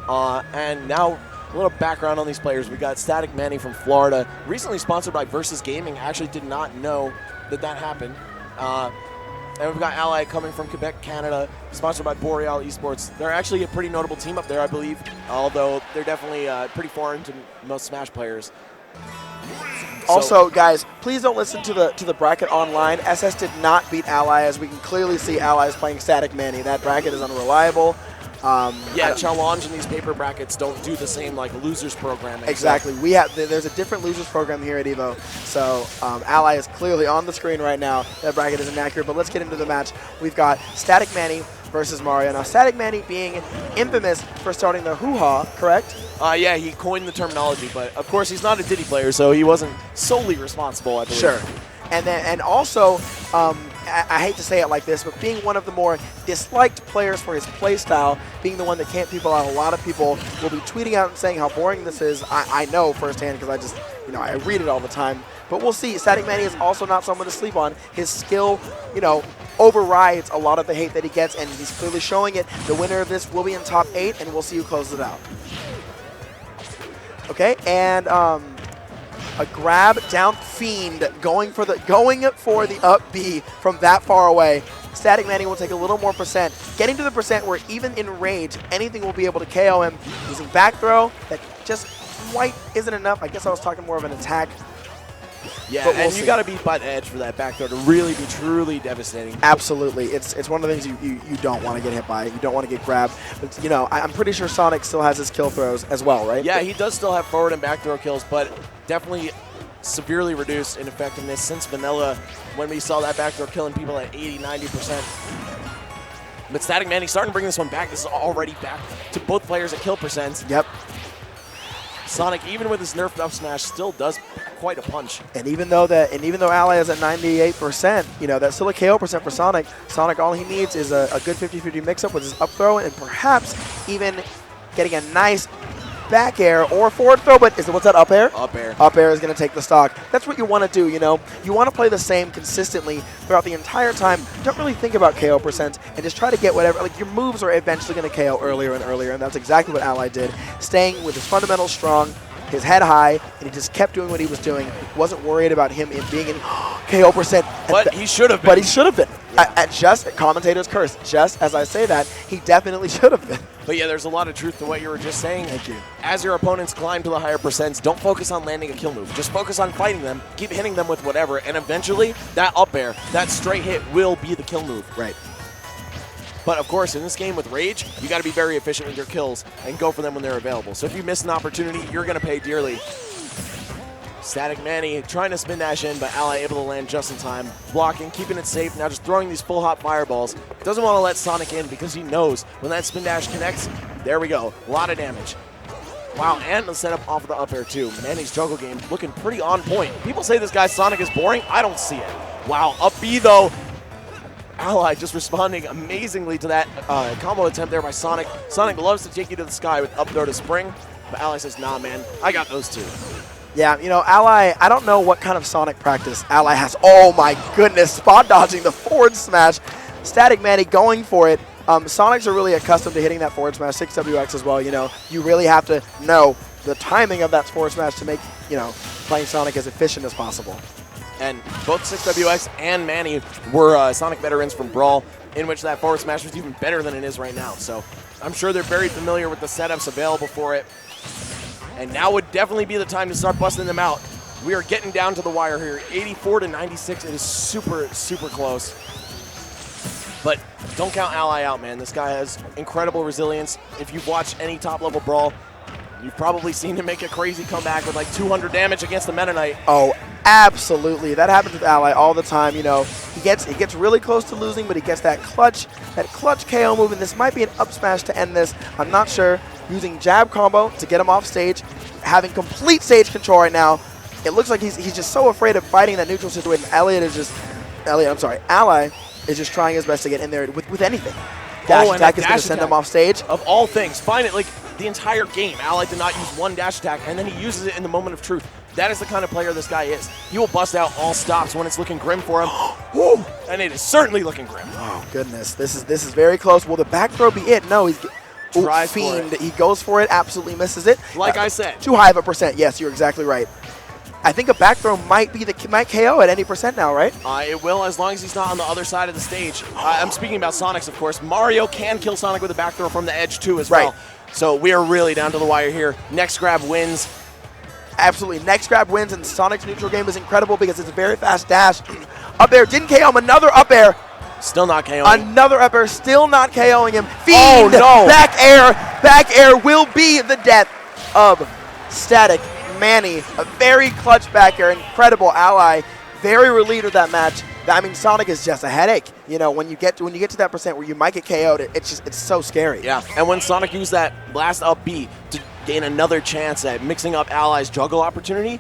And now a little background on these players. We got Static Manny from Florida, recently sponsored by Versus Gaming. Actually did not know that happened. And we've got Ally coming from Quebec, Canada, sponsored by Boreal Esports. They're actually a pretty notable team up there, I believe, although they're definitely pretty foreign to most Smash players. Also, guys, please don't listen to the bracket online. SS did not beat Ally, as we can clearly see Ally is playing Static Manny. That bracket is unreliable. Yeah, challenge in these paper brackets don't do the same like losers programming. Exactly. There's a different losers program here at EVO. So Ally is clearly on the screen right now. That bracket is inaccurate, but let's get into the match. We've got Static Manny versus Mario. Now, Static Manny being infamous for starting the hoo-ha, correct? Yeah, he coined the terminology, but of course he's not a Diddy player, so he wasn't solely responsible, I believe. Sure. And also, I hate to say it like this, but being one of the more disliked players for his playstyle, being the one that can't people out, a lot of people will be tweeting out and saying how boring this is. I know firsthand because I just, I read it all the time. But we'll see. Static Manny is also not someone to sleep on. His skill, overrides a lot of the hate that he gets, and he's clearly showing it. The winner of this will be in top 8, and we'll see who closes it out. Okay, and a grab down Fiend going for the up B from that far away. Static Manny will take a little more percent, getting to the percent where even in rage, anything will be able to KO him. Using back throw, that just quite isn't enough. I guess I was talking more of an attack. Yeah, and you got to be by the edge for that back throw to really be truly devastating. Absolutely. It's one of the things you don't want to get hit by. You don't want to get grabbed. But, I'm pretty sure Sonic still has his kill throws as well, right? Yeah, he does still have forward and back throw kills, but definitely severely reduced in effectiveness since Vanilla when we saw that back throw killing people at 80, 90%. But Static Manny starting to bring this one back. This is already back to both players at kill percents. Yep. Sonic, even with his nerfed up smash, still does quite a punch. And even though Ally is at 98%, that's still a KO percent for Sonic. Sonic, all he needs is a good 50-50 mix-up with his up throw and perhaps even getting a nice back air or forward throw, but what's that, up air? Up air. Up air is going to take the stock. That's what you want to do, You want to play the same consistently throughout the entire time. Don't really think about KO percent and just try to get whatever. Like, your moves are eventually going to KO earlier and earlier, and that's exactly what Ally did. Staying with his fundamentals strong, his head high, and he just kept doing what he was doing. Wasn't worried about him being in KO percent. But he should have been. But he should have been. Yeah. Commentator's curse. Just as I say that, he definitely should have been. But yeah, there's a lot of truth to what you were just saying. Thank you. As your opponents climb to the higher percents, don't focus on landing a kill move. Just focus on fighting them, keep hitting them with whatever, and eventually that up air, that straight hit will be the kill move. Right. But of course, in this game with Rage, you got to be very efficient with your kills and go for them when they're available. So if you miss an opportunity, you're going to pay dearly. Static Manny trying to spin dash in, but Ally able to land just in time. Blocking, keeping it safe, now just throwing these full hop fireballs. Doesn't want to let Sonic in because he knows when that spin dash connects, there we go, a lot of damage. Wow, and the setup off of the up air too. Manny's juggle game looking pretty on point. People say this guy Sonic is boring, I don't see it. Wow, up B though. Ally just responding amazingly to that combo attempt there by Sonic. Sonic loves to take you to the sky with up throw to spring, but Ally says, nah man, I got those two. Yeah, Ally, I don't know what kind of Sonic practice Ally has. Oh my goodness, spot dodging the forward smash. Static Manny going for it. Sonics are really accustomed to hitting that forward smash, 6WX as well. You really have to know the timing of that forward smash to make, playing Sonic as efficient as possible. And both 6WX and Manny were Sonic veterans from Brawl, in which that forward smash was even better than it is right now. So I'm sure they're very familiar with the setups available for it. And now would definitely be the time to start busting them out. We are getting down to the wire here. 84 to 96. It is super, super close. But don't count Ally out, man. This guy has incredible resilience. If you've watched any top-level Brawl, you've probably seen him make a crazy comeback with like 200 damage against the Meta Knight. Oh, absolutely. That happens with Ally all the time. He gets really close to losing, but he gets that clutch KO move, and this might be an up smash to end this. I'm not sure. Using jab combo to get him off stage, having complete stage control right now. It looks like he's just so afraid of fighting that neutral situation. Ally is just trying his best to get in there with anything. Dash attack is going to send him off stage. Of all things, find it like the entire game. Ally did not use one dash attack, and then he uses it in the moment of truth. That is the kind of player this guy is. He will bust out all stops when it's looking grim for him. Woo! And it is certainly looking grim. Oh goodness, this is very close. Will the back throw be it? No, tries Fiend. for it. He goes for it, absolutely misses it. Like I said. Too high of a percent. Yes, you're exactly right. I think a back throw might KO at any percent now, right? It will, as long as he's not on the other side of the stage. I'm speaking about Sonic's, of course. Mario can kill Sonic with a back throw from the edge, too, as well. So we are really down to the wire here. Next grab wins. Absolutely. Next grab wins, and Sonic's neutral game is incredible because it's a very fast dash. Up air, didn't KO him. Another up air. Still not KOing. Another up air, still not KOing him. Fiend, oh, no. Back air will be the death of Static Manny. A very clutch back air, incredible ally. Very relieved with that match. I mean, Sonic is just a headache. You know, when you get to that percent where you might get KO'd, it's so scary. Yeah, and when Sonic used that blast up B to gain another chance at mixing up Ally's juggle opportunity,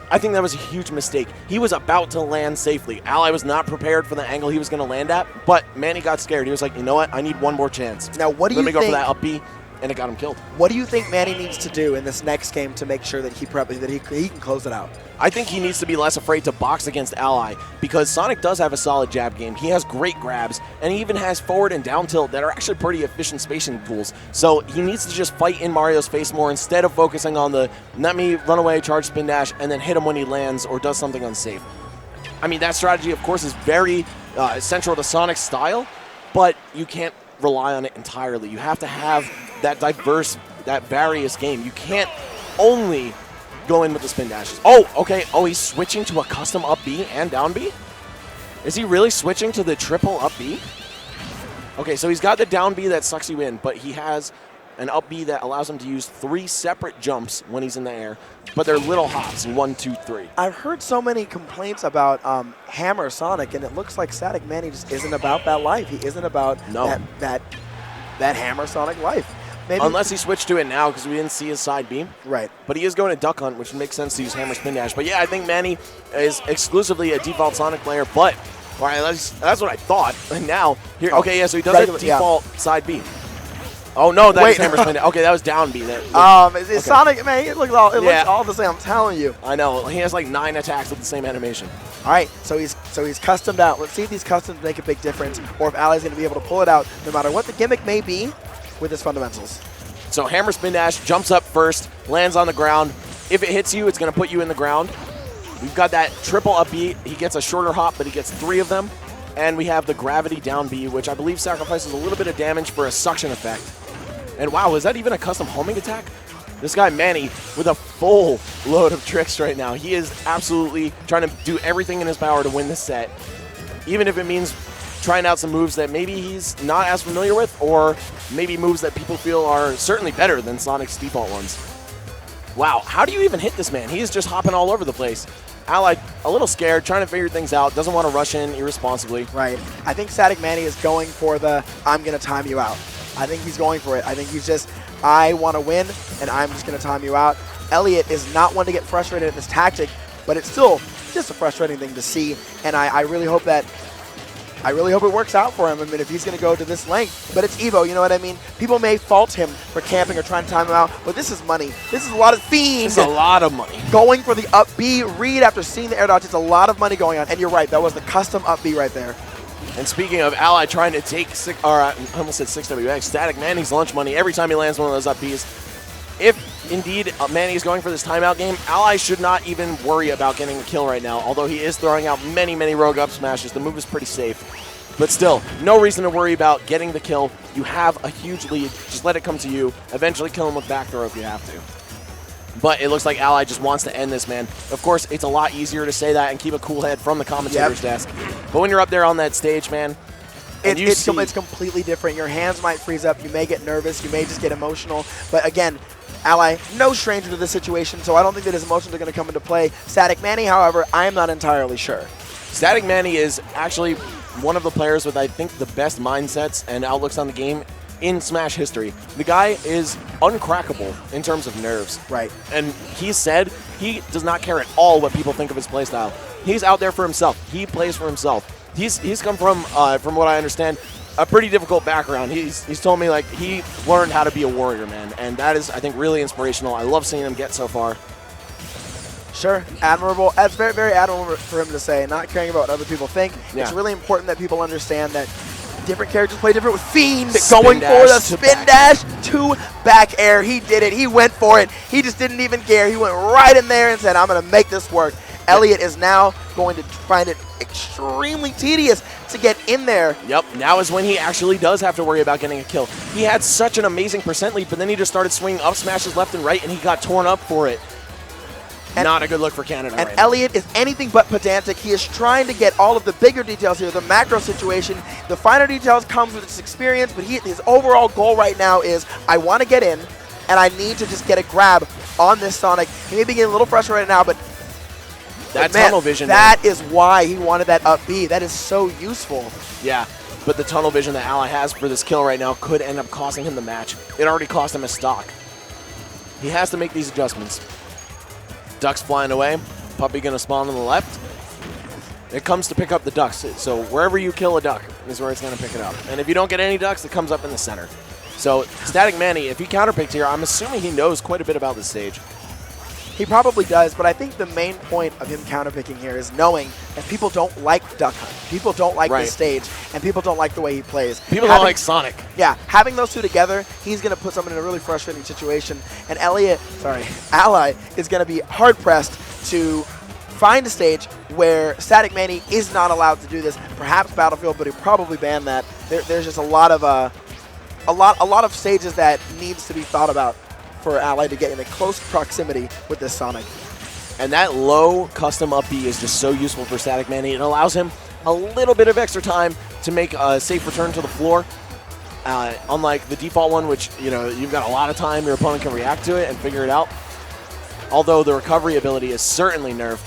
I think that was a huge mistake. He was about to land safely. Ally was not prepared for the angle he was going to land at, but Manny got scared. He was like, you know what? I need one more chance. Now, what do you think? Let me go for that up B, and it got him killed. What do you think Manny needs to do in this next game to make sure that he can close it out? I think he needs to be less afraid to box against Ally because Sonic does have a solid jab game. He has great grabs, and he even has forward and down tilt that are actually pretty efficient spacing tools. So he needs to just fight in Mario's face more instead of focusing on the let me run away, charge spin dash, and then hit him when he lands or does something unsafe. I mean, that strategy, of course, is very central to Sonic's style, but you can't rely on it entirely. You have to have that diverse, that various game. You can't only go in with the spin dashes. Oh, okay. Oh, he's switching to a custom up B and down B? Is he really switching to the triple up B? Okay, so he's got the down B that sucks you in, but he has an up B that allows him to use 3 separate jumps when he's in the air, but they're little hops, 1, 2, 3. I've heard so many complaints about Hammer Sonic, and it looks like Static Manny just isn't about that life. He isn't about that Hammer Sonic life. Maybe. Unless he switched to it now because we didn't see his side beam. Right. But he is going to Duck Hunt, which makes sense to use Hammer Spin Dash. But yeah, I think Manny is exclusively a default Sonic player, but all right, that's what I thought. And now, here, okay, yeah, so he does have default side B. Oh, no, that is Hammer Spin Dash. Okay, that was down B. It's Sonic, man, it looks all the same, I'm telling you. I know. He has like 9 attacks with the same animation. All right, so he's customed out. Let's see if these customs make a big difference or if Ally's going to be able to pull it out no matter what the gimmick may be with his fundamentals. So Hammer Spin Dash jumps up first, lands on the ground. If it hits you, it's going to put you in the ground. We've got that triple up B. He gets a shorter hop, but he gets 3 of them. And we have the gravity down B, which I believe sacrifices a little bit of damage for a suction effect. And wow, is that even a custom homing attack? This guy Manny with a full load of tricks right now. He is absolutely trying to do everything in his power to win this set, even if it means trying out some moves that maybe he's not as familiar with, or maybe moves that people feel are certainly better than Sonic's default ones. Wow, how do you even hit this man? He is just hopping all over the place. Ally, a little scared, trying to figure things out, doesn't want to rush in irresponsibly. Right. I think Static Manny is going for the, I'm going to time you out. I think he's going for it. I think he's just, I want to win, and I'm just going to time you out. Elliot is not one to get frustrated at this tactic, but it's still just a frustrating thing to see, and I really hope that it works out for him. I mean, if he's going to go to this length, but it's EVO, you know what I mean? People may fault him for camping or trying to time him out, but this is money. This is a lot of Fiend. This is a lot of money. Going for the up B read after seeing the air dodge, it's a lot of money going on, and you're right, that was the custom up B right there. And speaking of Ally trying to take I almost said 6WX, Static Manny's lunch money every time he lands one of those up Bs. If indeed Manny is going for this timeout game, Ally should not even worry about getting a kill right now, although he is throwing out many, many rogue up smashes. The move is pretty safe. But still, no reason to worry about getting the kill. You have a huge lead. Just let it come to you. Eventually kill him with back throw if you have to. But it looks like Ally just wants to end this, man. Of course, it's a lot easier to say that and keep a cool head from the commentator's desk. But when you're up there on that stage, man, it's completely different. Your hands might freeze up. You may get nervous. You may just get emotional. But again, Ally, no stranger to this situation, so I don't think that his emotions are going to come into play. Static Manny, however, I am not entirely sure. Static Manny is actually one of the players with, I think, the best mindsets and outlooks on the game in Smash history. The guy is uncrackable in terms of nerves. Right. And he said he does not care at all what people think of his playstyle. He's out there for himself. He plays for himself. He's come from what I understand, a pretty difficult background. He's told me, like, he learned how to be a warrior, man. And that is, I think, really inspirational. I love seeing him get so far. Sure, admirable. That's very, very admirable for him to say, not caring about what other people think. Yeah. It's really important that people understand that different characters play different. With Fiend Spin going for dash the to spin back dash to back air. He did it. He went for it. He just didn't even care. He went right in there and said, I'm going to make this work. Elliott is now going to find it extremely tedious to get in there. Yep, now is when he actually does have to worry about getting a kill. He had such an amazing percent lead, but then he just started swinging up smashes left and right, and he got torn up for it. Not a good look for Canada And right now. Elliott is anything but pedantic. He is trying to get all of the bigger details here, the macro situation. The finer details comes with his experience, but his overall goal right now is, I want to get in, and I need to just get a grab on this Sonic. He may be getting a little frustrated right now, but that man, tunnel vision. That is why he wanted that up B. That is so useful. Yeah, but the tunnel vision that Ally has for this kill right now could end up costing him the match. It already cost him a stock. He has to make these adjustments. Ducks flying away. Puppy going to spawn on the left. It comes to pick up the ducks. So wherever you kill a duck is where it's going to pick it up. And if you don't get any ducks, it comes up in the center. So Static Manny, if he counterpicked here, I'm assuming he knows quite a bit about this stage. He probably does, but I think the main point of him counterpicking here is knowing that people don't like Duck Hunt. People don't like this stage, and people don't like the way he plays. People don't like Sonic. Yeah, having those two together, he's going to put someone in a really frustrating situation. And Ally is going to be hard-pressed to find a stage where Static Manny is not allowed to do this. Perhaps Battlefield, but he'll probably ban that. There's just a lot of stages that needs to be thought about for Ally to get in a close proximity with this Sonic. And that low custom up B is just so useful for Static Manny. It allows him a little bit of extra time to make a safe return to the floor. Unlike the default one, which, you know, you've got a lot of time, your opponent can react to it and figure it out. Although the recovery ability is certainly nerfed.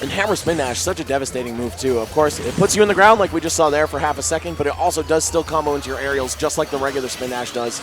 And Hammer Spin Dash, such a devastating move too. Of course, it puts you in the ground like we just saw there for half a second, but it also does still combo into your aerials just like the regular Spin Dash does.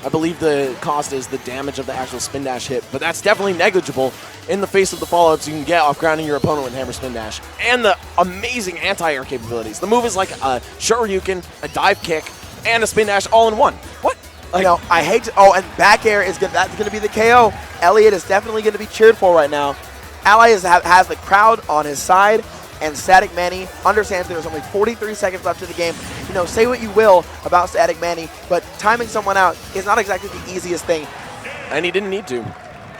I believe the cost is the damage of the actual Spin Dash hit, but that's definitely negligible in the face of the follow-ups you can get off grounding your opponent with Hammer Spin Dash. And the amazing anti-air capabilities. The move is like a Shoryuken, a dive kick, and a Spin Dash all in one. What? Like, you know, I hate to, oh, and back air is good. That's going to be the KO. Elliott is definitely going to be cheered for right now. Ally has the crowd on his side, and Static Manny understands there's only 43 seconds left in the game. You know, say what you will about Static Manny, but timing someone out is not exactly the easiest thing. And he didn't need to.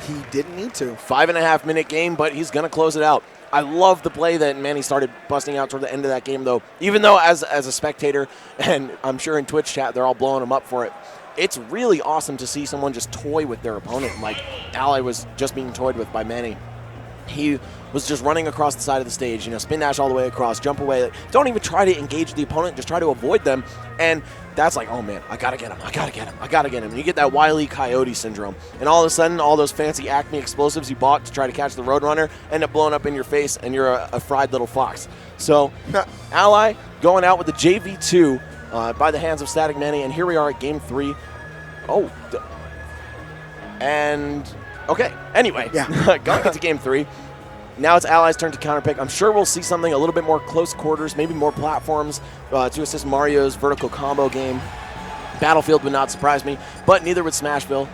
He didn't need to. 5.5 minute game, but he's going to close it out. I love the play that Manny started busting out toward the end of that game, though. Even though as a spectator, and I'm sure in Twitch chat they're all blowing him up for it, it's really awesome to see someone just toy with their opponent like Ally was just being toyed with by Manny. He was just running across the side of the stage, you know, spin dash all the way across, jump away. Don't even try to engage the opponent, just try to avoid them. And that's like, oh man, I gotta get him, I gotta get him, I gotta get him. And you get that Wile E. Coyote syndrome. And all of a sudden, all those fancy Acme explosives you bought to try to catch the Roadrunner end up blowing up in your face, and you're a fried little fox. So, Ally going out with the JV2 by the hands of Static Manny, and here we are at game 3. Oh, and okay, anyway, going into game 3. Now it's Ally's turn to counterpick. I'm sure we'll see something a little bit more close quarters, maybe more platforms to assist Mario's vertical combo game. Battlefield would not surprise me, but neither would Smashville.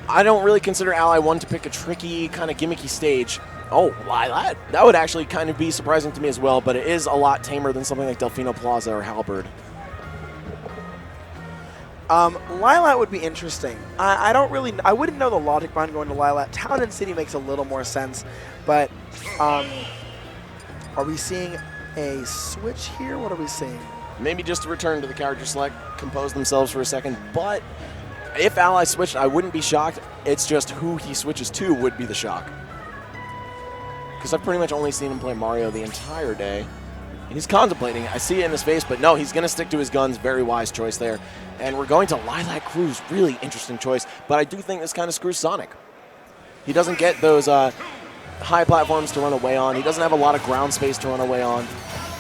I don't really consider Ally one to pick a tricky, kind of gimmicky stage. Oh, why that? That would actually kind of be surprising to me as well, but it is a lot tamer than something like Delfino Plaza or Halberd. Lilat would be interesting. I wouldn't know the logic behind going to Lilat. Town and City makes a little more sense, but are we seeing a switch here? What are we seeing? Maybe just to return to the character select, compose themselves for a second, but if Ally switched, I wouldn't be shocked. It's just who he switches to would be the shock. Because I've pretty much only seen him play Mario the entire day. And he's contemplating. I see it in his face, but no, he's going to stick to his guns. Very wise choice there. And we're going to Lilac Cruise. Really interesting choice. But I do think this kind of screws Sonic. He doesn't get those high platforms to run away on. He doesn't have a lot of ground space to run away on.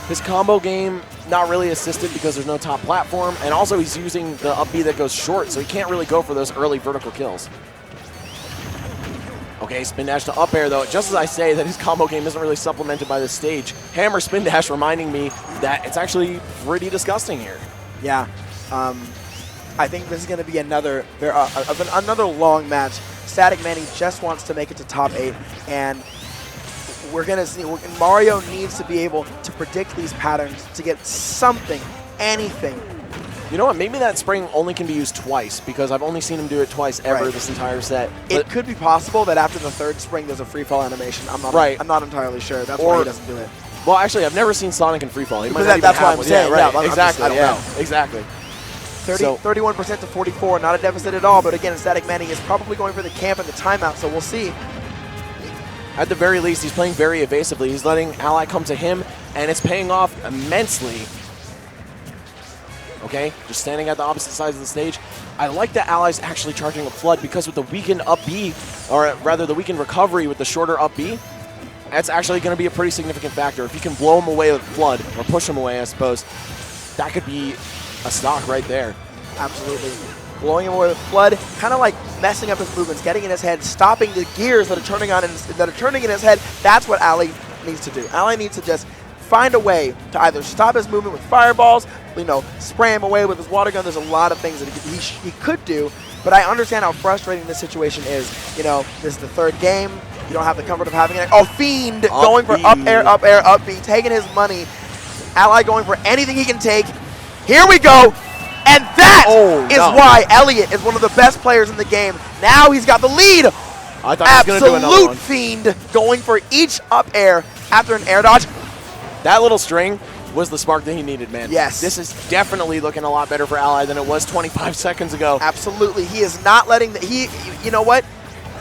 His combo game, not really assisted because there's no top platform. And also he's using the up B that goes short, so he can't really go for those early vertical kills. Okay, spin dash to up air, though. Just as I say that his combo game isn't really supplemented by this stage, Hammer spin dash reminding me that it's actually pretty disgusting here. Yeah. I think this is going to be another long match. Static Manny just wants to make it to top 8, and we're going to see, Mario needs to be able to predict these patterns to get something, anything. You know what? Maybe that spring only can be used twice because I've only seen him do it twice ever this entire set. It could be possible that after the third spring there's a free fall animation. I'm not entirely sure. That's why he doesn't do it. Well, actually, I've never seen Sonic in free fall. That's why I'm saying. Yeah, right. Yeah, exactly. I don't know. Exactly. 31% to 44, not a deficit at all. But again, Static Manny is probably going for the camp and the timeout, so we'll see. At the very least, he's playing very evasively. He's letting Ally come to him, and it's paying off immensely. Okay, just standing at the opposite sides of the stage. I like that Ally's actually charging a flood because with the weakened up B, or rather the weakened recovery with the shorter up B, that's actually going to be a pretty significant factor. If you can blow him away with flood, or push him away, I suppose, that could be a stock right there. Absolutely. Blowing him away with flood, kind of like messing up his movements, getting in his head, stopping the gears that are turning in his head. That's what Ally needs to do. Ally needs to just find a way to either stop his movement with fireballs, spray him away with his water gun. There's a lot of things that he could do, but I understand how frustrating this situation is. This is the third game. You don't have the comfort of having it. Oh, Fiend going for up air, up B, taking his money. Ally going for anything he can take. Here we go. And that is why Elliott is one of the best players in the game. Now he's got the lead. I thought he was going to do another one. Fiend going for each up air after an air dodge. That little string was the spark that he needed, man. Yes. This is definitely looking a lot better for Ally than it was 25 seconds ago. Absolutely. He is not letting you know what?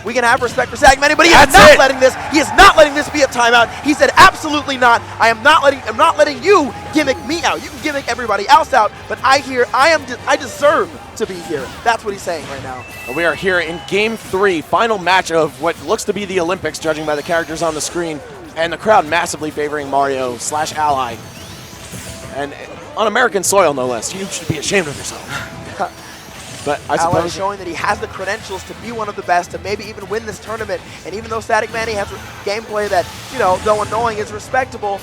We can have respect for Static Manny, but he is not letting this. He is not letting this be a timeout. He said, "Absolutely not. I'm not letting you gimmick me out. You can gimmick everybody else out, but I deserve to be here." That's what he's saying right now. And we are here in Game 3, final match of what looks to be the Olympics, judging by the characters on the screen, and the crowd massively favoring Mario / Ally, and on American soil, no less. You should be ashamed of yourself. But I Ally suppose showing that he has the credentials to be one of the best, to maybe even win this tournament. And even though Static Manny has gameplay that, though annoying, is respectable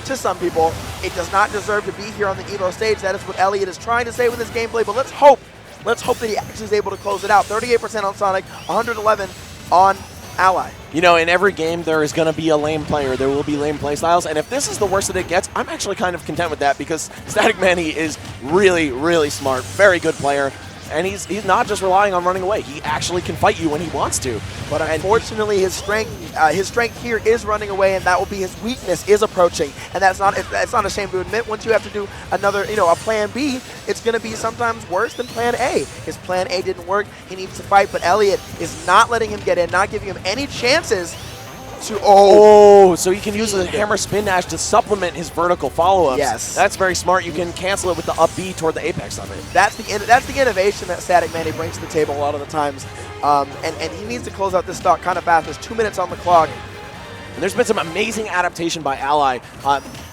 to some people, it does not deserve to be here on the EVO stage. That is what Elliott is trying to say with his gameplay. But let's hope that he actually is able to close it out. 38% on Sonic, 111 on Ally. in every game there is going to be a lame player. There will be lame play styles, and if this is the worst that it gets, I'm actually kind of content with that because Static Manny is really, really smart, very good player. And he's not just relying on running away. He actually can fight you when he wants to. But unfortunately, his strength here is running away, and that will be his weakness is approaching. And that's not a shame to admit. Once you have to do another, a plan B, it's going to be sometimes worse than plan A. His plan A didn't work. He needs to fight, but Elliott is not letting him get in, not giving him any chances to. So he can use the hammer spin dash to supplement his vertical follow-ups. Yes. That's very smart. You can cancel it with the up B toward the apex of it. That's the innovation that Static Manny brings to the table a lot of the times. And he needs to close out this stock kind of fast. There's 2 minutes on the clock. And there's been some amazing adaptation by Ally.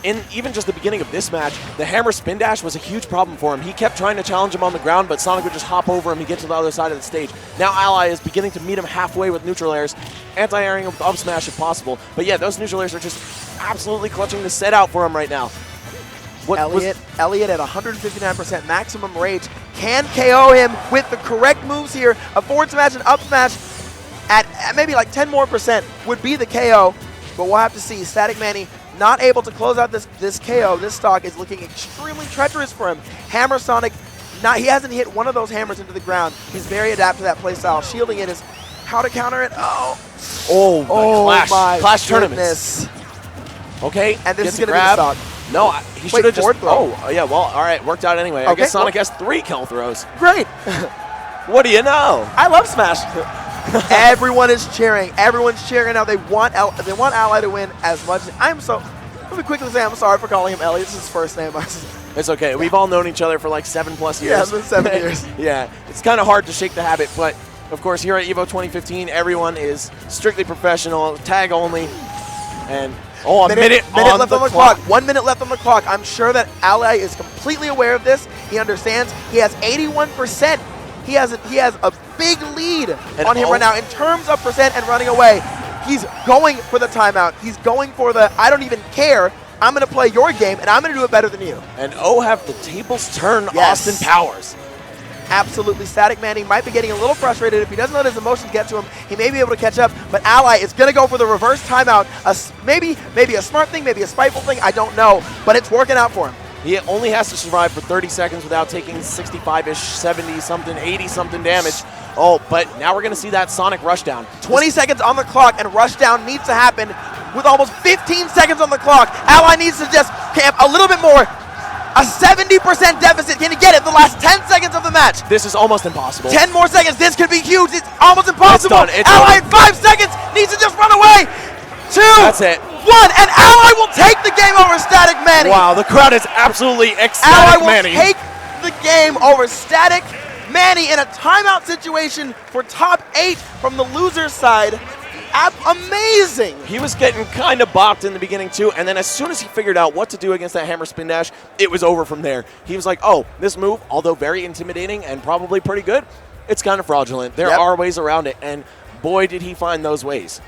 In even just the beginning of this match, the hammer spin dash was a huge problem for him. He kept trying to challenge him on the ground, but Sonic would just hop over him and get to the other side of the stage. Now Ally is beginning to meet him halfway with neutral airs, anti-airing him with up smash if possible. But yeah, those neutral airs are just absolutely clutching the set out for him right now. Elliott at 159% maximum rage can KO him with the correct moves here. A forward smash and up smash at maybe like 10% more would be the KO. But we'll have to see. Static Manny not able to close out this KO. This stock is looking extremely treacherous for him. Hammer Sonic, he hasn't hit one of those hammers into the ground. He's very adapted to that playstyle. Shielding it is how to counter it. Clash tournaments. Okay, and this is going to be the stock. No, he should have just. Throw. Oh, yeah, well, all right, worked out anyway. I guess Sonic has 3 kill throws. Great. What do you know? I love Smash. Everyone is cheering. Everyone's cheering now. They want Ally to win as much. Let me quickly say I'm sorry for calling him Elliott. It's his first name. It's okay. We've all known each other for like 7+ years. Yeah, it's been 7 years. Yeah, it's kind of hard to shake the habit, but of course here at EVO 2015, everyone is strictly professional, tag only, and a minute left on the clock. 1 minute left on the clock. I'm sure that Ally is completely aware of this. He understands. He has 81%. He has a big lead on him right now in terms of percent and running away. He's going for the timeout. He's going for the I don't even care. I'm going to play your game, and I'm going to do it better than you. And have the tables turn, yes. Austin Powers. absolutely static. Manny might be getting a little frustrated. If he doesn't let his emotions get to him, he may be able to catch up. But Ally is going to go for the reverse timeout. Maybe a smart thing, maybe a spiteful thing, I don't know. But it's working out for him. He only has to survive for 30 seconds without taking 65-ish, 70-something, 80-something damage. Oh, but now we're going to see that Sonic rushdown. 20 seconds on the clock, and rushdown needs to happen with almost 15 seconds on the clock. Ally needs to just camp a little bit more. A 70% deficit. Can he get it the last 10 seconds of the match? This is almost impossible. 10 more seconds. This could be huge. It's almost impossible. It's Ally in 5 seconds needs to just run away. 2. That's it. 1, and Ally will take the game over Static Manny. Wow, the crowd is absolutely Ally ecstatic, will Manny. take the game over Static Manny in a timeout situation for top 8 from the loser's side. Amazing. He was getting kind of bopped in the beginning too, and then as soon as he figured out what to do against that hammer spin dash, it was over from there. He was like, oh, this move, although very intimidating and probably pretty good, it's kind of fraudulent. There are ways around it, and boy, did he find those ways.